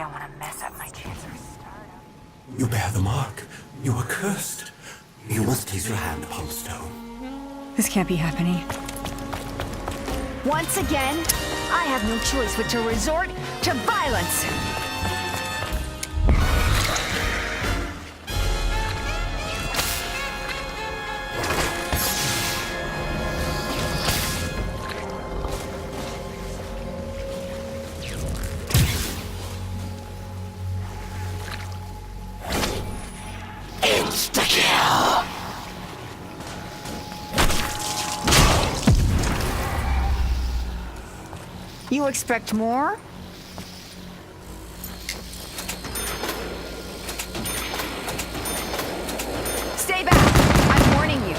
don't want to mess up my chance for stardom. You bear the mark. You are cursed. You must place your hand upon the stone. This can't be happening. Once again, I have no choice but to resort to violence. Insta-kill! You expect more? Stay back! I'm warning you.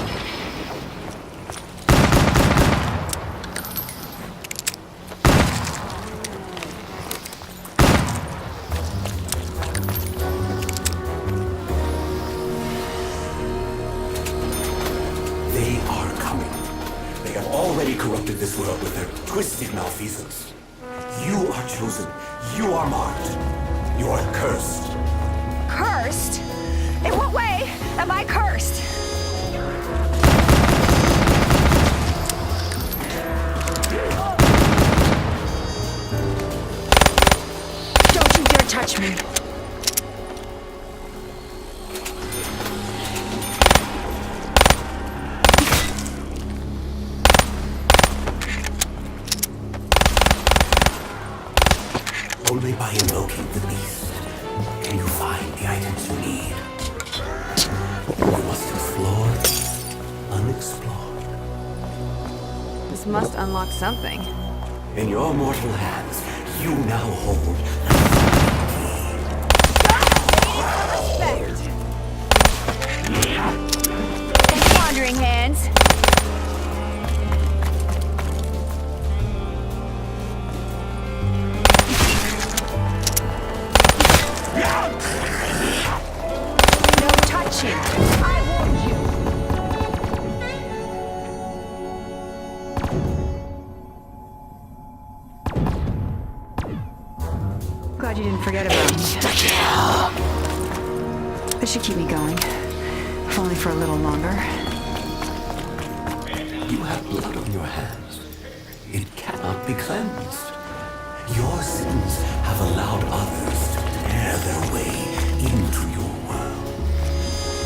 They are coming. They have already corrupted this world with their twisted malfeasance. You are chosen. You are marked. You are cursed. Cursed? In what way am I cursed? Don't you dare touch me. Only by invoking the beast can you find the items you need. You must explore unexplored. This must unlock something. In your mortal hands, you now hold Wandering hands. No touching. I warned you. Glad you didn't forget about me. This should keep me going. If only for a little longer. You have blood on your hands. It cannot be cleansed. Your sins have allowed others to tear their way into your world.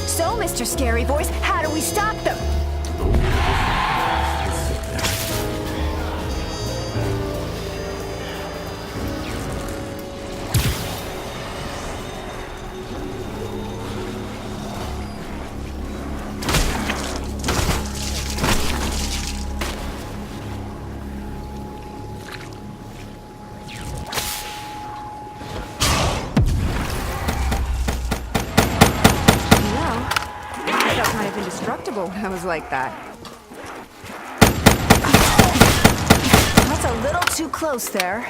So, Mr. Scary Voice, how do we stop them? I felt kind of indestructible when I was like that. That's a little too close there.